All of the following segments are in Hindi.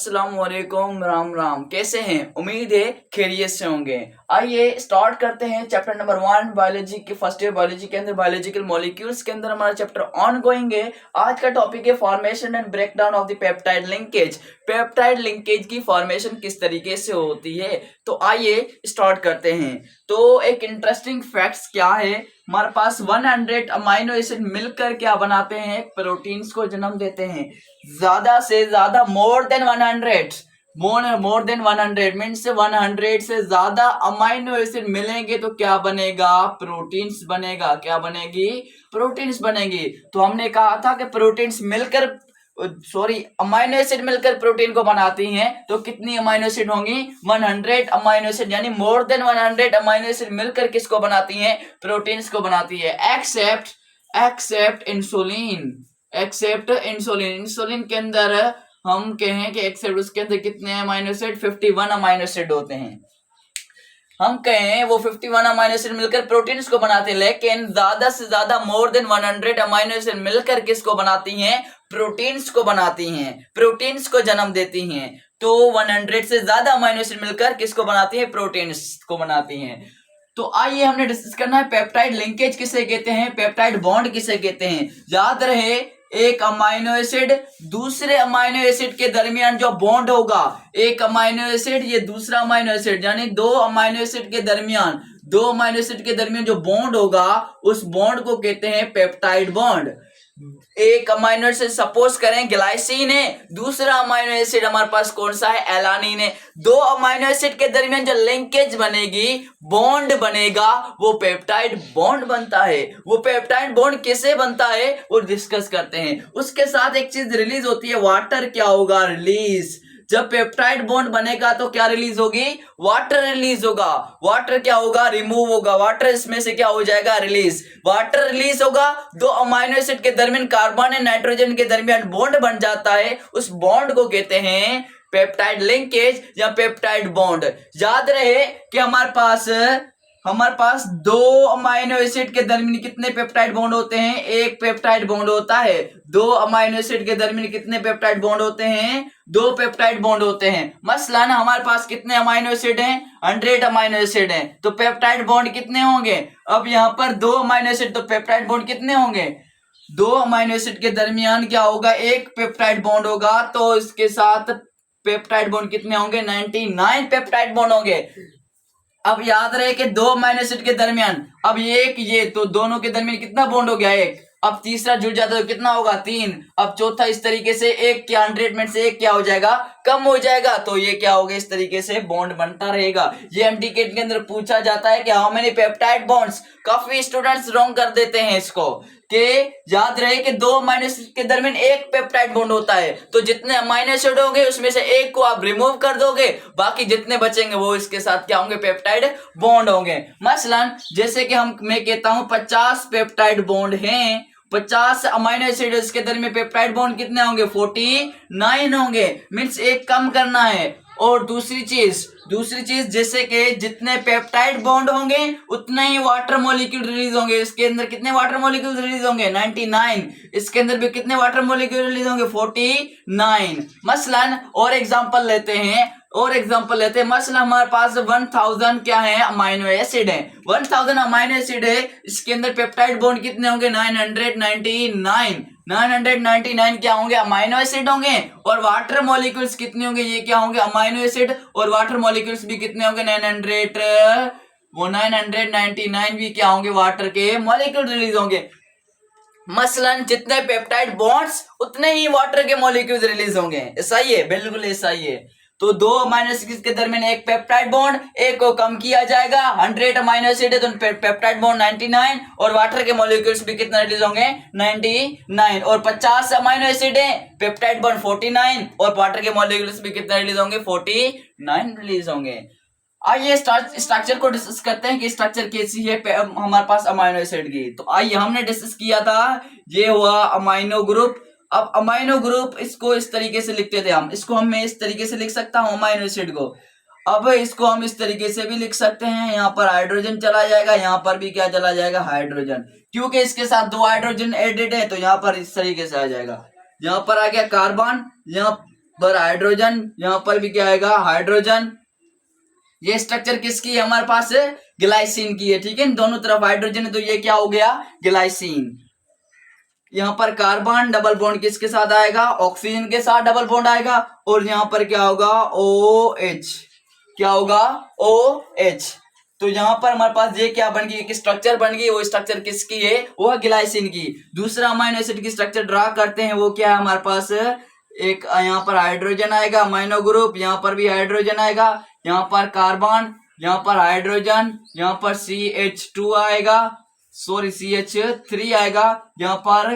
अस्सलाम वालेकुम, राम राम। कैसे हैं? उम्मीद है खैरियत से होंगे। आइए स्टार्ट करते हैं चैप्टर नंबर 1 बायोलॉजी के फर्स्ट ईयर बायोलॉजी के अंदर बायोलॉजिकल मॉलिक्यूल्स के अंदर हमारा चैप्टर ऑन गोइंग है। आज का टॉपिक है formation and breakdown of the peptide linkage. Peptide linkage की फॉर्मेशन किस तरीके से होती है, तो आइए स्टार्ट करते हैं। तो एक इंटरेस्टिंग फैक्ट्स क्या है, हमारे पास 100 अमाइनो एसिड मिलकर क्या बनाते हैं, प्रोटीन्स को जन्म देते हैं। ज्यादा से ज्यादा मोर देन 100 मीन्स 100 से ज्यादा अमाइनो एसिड मिलेंगे तो क्या बनेगा, प्रोटीन्स बनेगा। क्या बनेगी? प्रोटीन्स बनेगी। तो हमने कहा था कि प्रोटीन्स मिलकर अमाइनो एसिड मिलकर प्रोटीन को बनाती हैं, तो कितनी अमाइनो एसिड होंगी? 100 अमाइनो एसिड, यानी मोर देन 100 अमाइनो एसिड मिलकर किसको बनाती हैं? प्रोटीन्स को बनाती है। Accept insulin. इंसुलिन के अंदर हम कहें कि एक्सेप्ट, उसके अंदर कितने अमाइनो एसिड? 51 अमाइनो एसिड होते हैं। हम कहें वो 51 अमाइनो एसिड मिलकर प्रोटीन्स को बनाते हैं, लेकिन ज्यादा से ज्यादा मोर देन 100 अमाइनो एसिड मिलकर किसको बनाती हैं? प्रोटीन्स को बनाती हैं, प्रोटीन्स को जन्म देती हैं। तो 100 से ज्यादा अमाइनो एसिड मिलकर किसको बनाती हैं? प्रोटीन्स को बनाती हैं। तो आइए हमने डिस्कस करना है पेप्टाइड लिंकेज किसे कहते हैं, पेप्टाइड बॉन्ड किसे कहते हैं। याद रहे, एक अमाइनो एसिड दूसरे अमाइनो एसिड के दरमियान जो बॉन्ड होगा, एक अमाइनो एसिड ये दूसरा अमाइनो एसिड, यानी दो अमाइनो एसिड के दरमियान जो बॉन्ड होगा, उस बॉन्ड को कहते हैं पेप्टाइड बॉन्ड। एक अमाइनो एसिड सपोज करें ग्लाइसिन है, दूसरा अमाइनो एसिड हमारे पास कौन सा है? एलानिन है। दो अमाइनो एसिड के दरमियान जो लिंकेज बनेगी, बॉन्ड बनेगा, वो पेप्टाइड बॉन्ड बनता है। वो पेप्टाइड बॉन्ड किसे बनता है वो डिस्कस करते हैं। उसके साथ एक चीज रिलीज होती है, वाटर। क्या होगा? रिलीज। जब पेप्टाइड बॉन्ड बनेगा तो क्या रिलीज होगी? वाटर रिलीज होगा। वाटर क्या होगा? रिमूव होगा। वाटर इसमें से क्या हो जाएगा? रिलीज। वाटर रिलीज होगा, दो अमाइनो एसिड के दरमियान कार्बन एंड नाइट्रोजन के दरमियान बॉन्ड बन जाता है। उस बॉन्ड को कहते हैं पेप्टाइड लिंकेज या पेप्टाइड बॉन्ड। याद रहे कि हमारे पास दो अमाइनो एसिड के दरमियान कितने पेप्टाइड बॉन्ड होते हैं? एक पेप्टाइड बॉन्ड होता है। दो अमाइनो एसिड के दरमियान कितने पेप्टाइड बॉन्ड होते हैं? दो पेप्टाइड बॉन्ड होते हैं। मसलन हमारे पास कितने अमाइनो एसिड हैं? 100 अमाइनो एसिड हैं, तो पेप्टाइड बॉन्ड कितने होंगे? अब यहां पर दो अमाइनो एसिड, तो पेप्टाइड बॉन्ड कितने होंगे? दो अमाइनो एसिड के दरमियान क्या होगा? एक पेप्टाइड बॉन्ड होगा, तो इसके साथ पेप्टाइड बॉन्ड कितने होंगे? 99 पेप्टाइड बॉन्ड होंगे। अब याद रहे कि दो अमाइनो एसिड के दरमियान, अब ये तो दोनों के दरमियान कितना बॉन्ड हो गया? एक। अब तीसरा जुड़ जाता है तो कितना होगा? 3। अब चौथा इस तरीके से एक के 100 में से एक क्या हो जाएगा? कम हो जाएगा। तो ये क्या होगा? इस तरीके से बॉन्ड बनता रहेगा। ये एमटीके के अंदर पूछा जाता है कि हाउ मेनी पेप्टाइड बॉन्ड्स। काफी स्टूडेंट्स रॉन्ग कर देते हैं इसको, कि याद रहे कि दो अमाइनो एसिड के दरमियान एक पेप्टाइड बॉन्ड होता है, तो जितने अमाइनो एसिड होंगे उसमें से एक को आप रिमूव कर दोगे, बाकी जितने बचेंगे वो इसके साथ क्या होंगे? पेप्टाइड बॉन्ड होंगे। मसलन जैसे कि मैं कहता हूं 50 पेप्टाइड बॉन्ड हैं, 50 अमाइनो एसिड के दरमियान पेप्टाइड बॉन्ड कितने होंगे? 49 होंगे। मीन्स एक कम करना है। और दूसरी चीज जैसे कि जितने पेप्टाइड बॉन्ड होंगे उतने ही वाटर मॉलिक्यूल रिलीज होंगे। इसके अंदर कितने वाटर मॉलिक्यूल रिलीज होंगे? 99। इसके अंदर भी कितने वाटर मॉलिक्यूल रिलीज होंगे? 49। मसलन और एग्जांपल लेते हैं मसलन हमारे पास 1000 क्या है? अमाइनो एसिड है। 1000 अमाइनो एसिड है, इसके अंदर पेप्टाइड बॉन्ड कितने होंगे? 999 क्या होंगे? अमाइनो एसिड होंगे। और वाटर मॉलिक्यूल्स कितने होंगे? ये क्या होंगे? Amino acid. और वाटर मॉलिक्यूल्स भी कितने होंगे? 999 भी क्या होंगे? वाटर के मॉलिक्यूल रिलीज होंगे। मसलन जितने पेप्टाइड बॉन्ड्स उतने ही वाटर के मॉलिक्यूल्स रिलीज होंगे। ऐसा ही है, बिल्कुल ऐसा ही है। तो दो अमाइनो एसिड के दरमियान एक पेप्टाइड बॉन्ड, एक को कम किया जाएगा। 100 अमाइनो एसिड है तो पेप्टाइड बॉन्ड 99 और वाटर के मॉलिक्यूल्स भी कितना रिलीज होंगे? 99। और 50 अमाइनो एसिड है, पेप्टाइड बॉन्ड 49 और वाटर के मॉलिक्यूल्स भी कितना रिलीज होंगे? 49 रिलीज होंगे। आइए स्ट्रक्चर को डिस्कस करते हैं कि स्ट्रक्चर कैसी है हमारे पास अमाइनो एसिड की। तो आइए, हमने डिस्कस किया था, ये हुआ अमाइनो ग्रुप। अब अमाइनो ग्रुप इसको इस तरीके से लिखते थे हम, इसको मैं इस तरीके से लिख सकता हूं अमाइनो एसिड को। अब इसको हम इस तरीके से भी लिख सकते हैं, यहाँ पर हाइड्रोजन चला जाएगा, यहाँ पर भी क्या चला जाएगा? हाइड्रोजन, क्योंकि इसके साथ दो हाइड्रोजन एडेड है तो यहाँ पर इस तरीके से आ जाएगा। यहाँ पर आ गया कार्बन, यहाँ पर हाइड्रोजन, यहाँ पर भी क्या आएगा हाइड्रोजन। ये स्ट्रक्चर किसकी है हमारे पास, ग्लाइसिन की है, ठीक है, दोनों तरफ हाइड्रोजन है तो ये क्या हो गया ग्लाइसिन। यहाँ पर कार्बन डबल बॉन्ड किसके साथ आएगा, ऑक्सीजन के साथ डबल बॉन्ड आएगा, और यहाँ पर क्या होगा OH, क्या होगा OH। तो यहाँ पर हमारे पास ये क्या बन गई, एक स्ट्रक्चर बन गई, वो स्ट्रक्चर किसकी है, वो है ग्लाइसिन की। दूसरा अमाइनो एसिड की स्ट्रक्चर ड्रा करते हैं, वो क्या है हमारे पास, एक यहाँ पर हाइड्रोजन आएगा अमाइनो ग्रुप, यहाँ पर भी हाइड्रोजन आएगा, यहाँ पर कार्बन, यहाँ पर हाइड्रोजन, यहाँ पर CH2 आएगा, सॉरी CH3 आएगा, यहाँ पर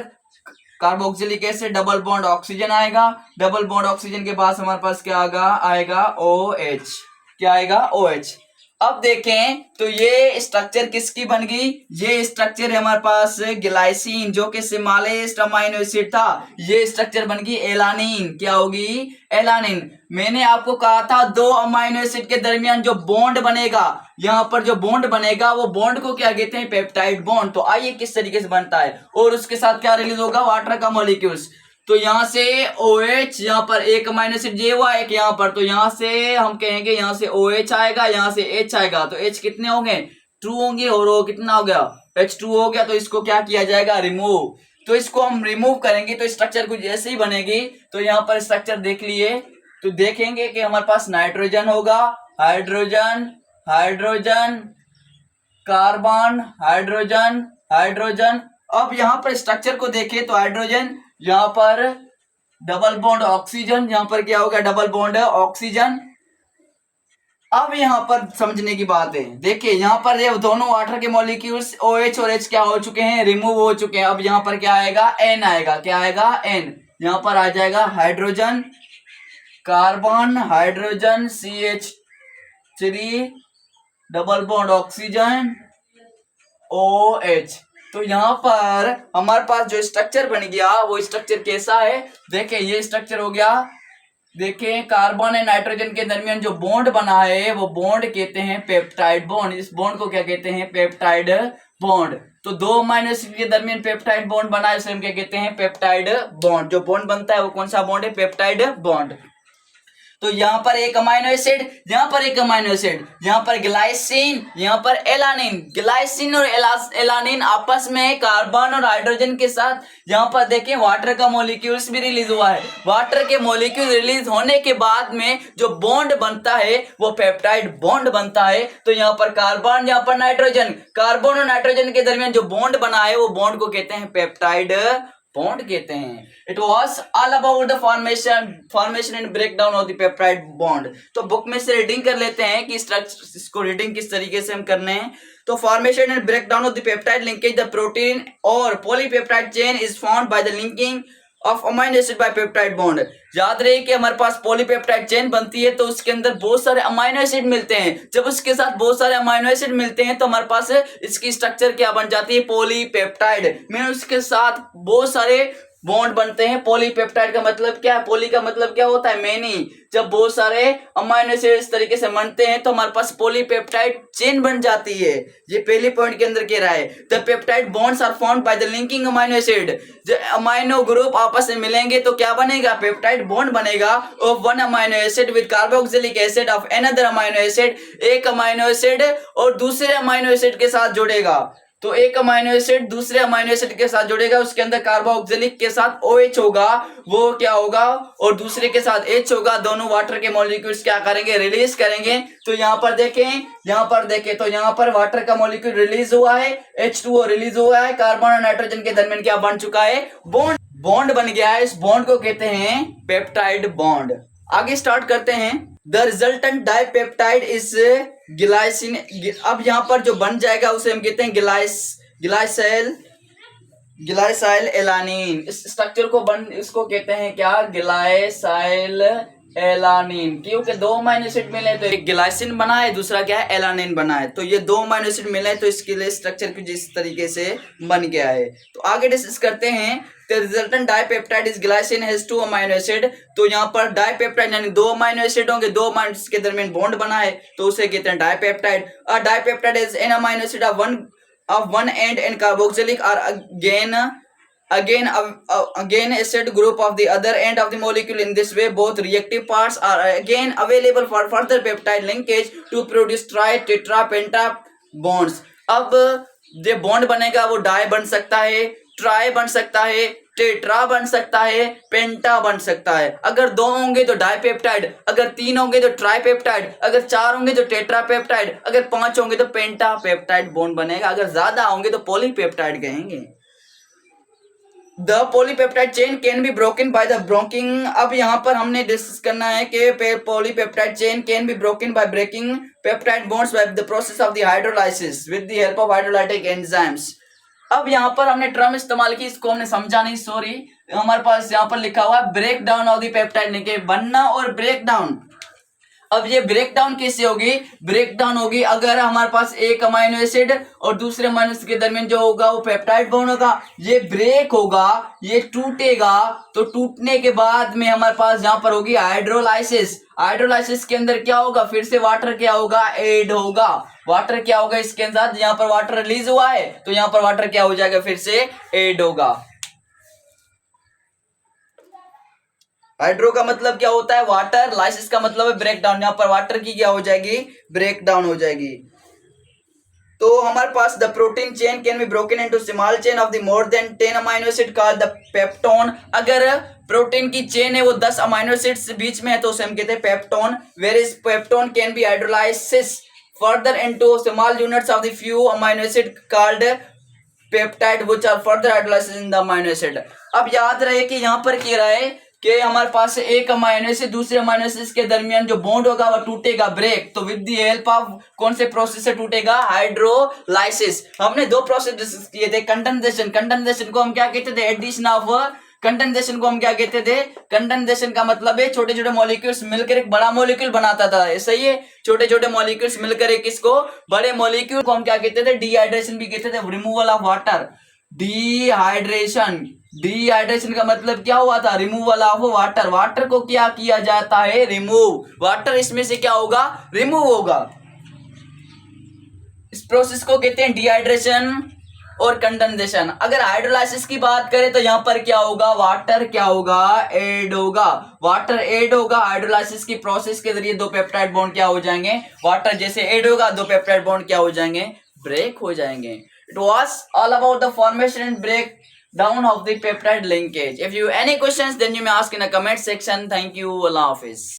carboxylic acid, double bond oxygen आएगा, डबल बॉन्ड ऑक्सीजन के पास हमारे पास क्या आएगा OH, क्या आएगा OH। अब देखें तो ये स्ट्रक्चर किसकी बन गई, ये स्ट्रक्चर है हमारे पास ग्लाइसिन जो कि स्मॉलेस्ट अमाइनो एसिड था, ये स्ट्रक्चर बन गई एलानिन, क्या होगी एलानिन। मैंने आपको कहा था दो अमाइनो एसिड के दरमियान जो बॉन्ड बनेगा, यहाँ पर जो बॉन्ड बनेगा वो बॉन्ड को क्या कहते हैं, पेप्टाइड बॉन्ड। तो आइए किस तरीके से बनता है, और उसके साथ क्या रिलीज होगा, वाटर का मॉलिक्यूल्स। तो यहाँ से OH, यहाँ पर एक अमाइनो एसिड ये हुआ एक यहाँ पर, तो यहाँ से हम कहेंगे यहाँ से OH आएगा, यहाँ से H आएगा, तो H कितने होंगे 2 होंगे, और वो कितना हो गया H2 हो गया। तो इसको क्या किया जाएगा, रिमूव। तो इसको हम रिमूव करेंगे तो स्ट्रक्चर कुछ ऐसे ही बनेगी। तो यहाँ पर स्ट्रक्चर देख लिए तो देखेंगे कि हमारे पास नाइट्रोजन होगा, hydrogen, hydrogen, carbon, hydrogen, hydrogen. अब यहाँ पर स्ट्रक्चर को देखें तो हाइड्रोजन, यहाँ पर डबल बॉन्ड ऑक्सीजन, यहाँ पर क्या होगा डबल बॉन्ड ऑक्सीजन। अब यहाँ पर समझने की बात है, देखिए यहाँ पर ये दोनों वाटर के मॉलिक्यूल्स OH और H क्या हो चुके हैं, रिमूव हो चुके हैं। अब यहाँ पर क्या आएगा N आएगा, क्या आएगा N, यहाँ पर आ जाएगा hydrogen, carbon, hydrogen, CH3, double bond oxygen, OH। तो यहाँ पर हमारे पास जो स्ट्रक्चर बन गया वो स्ट्रक्चर कैसा है, देखें ये स्ट्रक्चर हो गया। देखें कार्बन और नाइट्रोजन के दरमियान जो बॉन्ड बना है वो बॉन्ड कहते हैं पेप्टाइड बॉन्ड। इस बॉन्ड को क्या कहते हैं, पेप्टाइड बॉन्ड। तो दो अमाइनो एसिड के दरमियान पेप्टाइड बॉन्ड बना है, उसे हम क्या कहते हैं, पेप्टाइड बॉन्ड। जो बॉन्ड बनता है वो कौन सा बॉन्ड है, पेप्टाइड बॉन्ड। तो यहाँ पर एक अमाइनो एसिड, यहाँ पर एक अमाइनो एसिड, यहाँ पर ग्लाइसिन, यहाँ पर एलानिन। ग्लाइसिन और एलानिन आपस में कार्बन और हाइड्रोजन के साथ, यहाँ पर देखें वाटर का मॉलिक्यूल्स भी रिलीज हुआ है। वाटर के मॉलिक्यूल रिलीज होने के बाद में जो बॉन्ड बनता है वो पेप्टाइड बॉन्ड बनता है। तो यहाँ पर कार्बन, यहाँ पर नाइट्रोजन, कार्बन और नाइट्रोजन के दरमियान जो बॉन्ड बना है वो बॉन्ड को कहते हैं पेप्टाइड बॉन्ड कहते हैं। It was all about the formation and break down of the peptide bond. तो बुक में से रीडिंग कर लेते हैं कि स्ट्रक्चर, इसको रीडिंग किस तरीके से हम करने हैं। तो formation and break down of the peptide linkage, the protein और polypeptide chain is found by the linking of amino acid by peptide bond. याद रहे कि हमारे पास पॉलीपेप्टाइड चेन बनती है तो उसके अंदर बहुत सारे अमाइनो एसिड मिलते हैं। जब उसके साथ बहुत सारे अमाइनो एसिड मिलते हैं तो हमारे पास इसकी स्ट्रक्चर क्या बन जाती है, पॉलीपेप्टाइड। में उसके साथ बहुत सारे बॉन्ड बनते हैं। पॉलीपेप्टाइड का मतलब क्या है, पॉली का मतलब क्या होता है, मेनी। जब बहुत सारे अमाइनो एसिड इस तरीके से बनते हैं तो हमारे पास पॉलीपेप्टाइड चेन बन जाती है। ये पहले पॉइंट के अंदर कह रहा है, the peptide bonds are formed by the linking amino acid. जब अमाइनो ग्रुप आपस में मिलेंगे तो क्या बनेगा, पेप्टाइड बॉन्ड बनेगा of one amino acid with carboxylic acid of another amino acid. एक अमाइनो एसिड और दूसरे अमाइनो एसिड के साथ जुड़ेगा। तो एक अमाइनो एसिड दूसरे अमाइनो एसिड के साथ जुड़ेगा, उसके अंदर कार्बोक्सिलिक के साथ OH होगा, वो क्या होगा, और दूसरे के साथ H होगा। दोनों वाटर के मॉलिक्यूल्स क्या करेंगे, रिलीज करेंगे। तो यहाँ पर देखें, यहाँ पर देखें तो यहाँ पर वाटर का मॉलिक्यूल रिलीज हुआ है, H2O रिलीज हुआ है, कार्बन और नाइट्रोजन के दरमियान क्या बन चुका है, बॉन्ड, बॉन्ड बन गया है। इस बॉन्ड को कहते हैं पेप्टाइड बॉन्ड। आगे स्टार्ट करते हैं। The resultant dipeptide is glycine. अब यहाँ पर जो बन जाएगा उसे हम कहते हैं ग्लाइसाइल एलानिन। इस स्ट्रक्चर को इसको कहते हैं क्या, ग्लाइसाइल एलानिन। क्योंकि दो अमाइनो एसिड मिले तो एक ग्लाइसिन बना है, दूसरा क्या है, एलानिन बना है। तो ये दो अमाइनो एसिड मिले तो इसके लिए स्ट्रक्चर कुछ इस तरीके से बन गया है। तो आगे डिस्कस करते हैं। The resultant dipeptide is glycine has 2 amino acid। तो यहाँ पर डाइपेप्टाइड यानी दो अमाइनो एसिड होंगे, दो अमाइनो एसिड के दरमियान बॉन्ड बना है तो उसे कहते हैं dipeptide. A dipeptide is an amino acid of one end and carboxylic are again again acid group of the other end of the molecule. In this way both reactive parts are again available for further peptide linkage to produce tri tetra penta bonds. अब जो बॉन्ड बनेगा वो डाई बन सकता है, ट्राई बन सकता है, टेट्रा बन सकता है, पेंटा बन सकता है. अगर 2 होंगे तो डाइपेप्टाइड, अगर 3 होंगे तो ट्राइपेप्टाइड, अगर 4 होंगे तो टेट्रापेप्टाइड, अगर 5 होंगे तो पेंटापेप्टाइड बॉन्ड बनेगा. अगर ज्यादा होंगे तो पॉलीपेप्टाइड कहेंगे. The polypeptide chain can be broken by the breaking. अब यहाँ पर हमने डिस्कस करना है कि polypeptide chain can be broken by breaking peptide bonds by the process of the hydrolysis with the help of hydrolytic enzymes. अब यहाँ पर हमने टर्म इस्तेमाल की, इसको हमने समझा नहीं, सॉरी. हमारे पास यहाँ पर लिखा हुआ है break down of the peptide, लिखे बनना और ब्रेक डाउन. अब ये ब्रेक डाउन कैसे होगी? ब्रेक डाउन होगी अगर हमारे पास एक अमाइनो एसिड और दूसरे अमाइनो एसिड के दरमियान जो होगा वो पेप्टाइड बॉन्ड होगा, ये ब्रेक होगा, ये टूटेगा. तो टूटने के बाद में हमारे पास यहाँ पर होगी हाइड्रोलाइसिस. हाइड्रोलाइसिस के अंदर क्या होगा? फिर से वाटर क्या होगा? ऐड होगा. वाटर क्या होगा इसके अंदर? यहाँ पर वाटर रिलीज हुआ है तो यहाँ पर वाटर क्या हो जाएगा? फिर से ऐड होगा. हाइड्रो का मतलब क्या होता है? वाटर. लाइसिस का मतलब है ब्रेक डाउन. यहाँ पर वाटर की क्या हो जाएगी? ब्रेक डाउन हो जाएगी. तो हमारे पास the protein chain can be broken into small chain of the more than 10 amino acid called the peptone. अगर प्रोटीन की चेन है वो 10 अमाइनो एसिड्स से बीच में है तो उसे हम कहते हैं peptone. Where is peptone can be hydrolysis further into small units of the few amino acid called peptide which are further hydrolysis in the amino acid. अब याद रहे कि यहाँ पर क्या रहा है कि हमारे पास एक अमाइनो से दूसरे अमाइनो एसिड के दरमियान जो बॉन्ड होगा वो टूटेगा, ब्रेक. तो विद द हेल्प ऑफ कौन से प्रोसेस से टूटेगा? हाइड्रोलाइसिस. हमने 2 प्रोसेस डिस्कस किए थे. कंडेंसेशन. कंडेंसेशन को हम क्या कहते थे? Addition of. कंडेंसेशन को हम क्या कहते थे? कंडेंसेशन का मतलब है छोटे छोटे मॉलिक्यूल्स मिलकर एक बड़ा मॉलिक्यूल बनाता था. सही है, छोटे छोटे मॉलिक्यूल्स मिलकर एक इसको बड़े मॉलिक्यूल को हम क्या कहते थे? डिहाइड्रेशन भी कहते थे. Removal of water. Dehydration. Dehydration का मतलब क्या हुआ था? Removal of water. वाटर को क्या किया जाता है? रिमूव. वाटर इसमें से क्या होगा? रिमूव होगा. इस प्रोसेस को कहते हैं डिहाइड्रेशन और कंडेंसेशन. अगर हाइड्रोलाइसिस की बात करें तो यहां पर क्या होगा? वाटर क्या होगा? ऐड होगा. वाटर ऐड होगा. हाइड्रोलाइसिस की प्रोसेस के जरिए 2 पेप्टाइड बॉन्ड क्या हो जाएंगे? वाटर जैसे ऐड होगा 2 पेप्टाइड बॉन्ड क्या हो जाएंगे? ब्रेक हो जाएंगे. It was all about the formation and breakdown of the peptide linkage. If you have any questions, then you may ask in the comment section. Thank you. Allah Hafiz.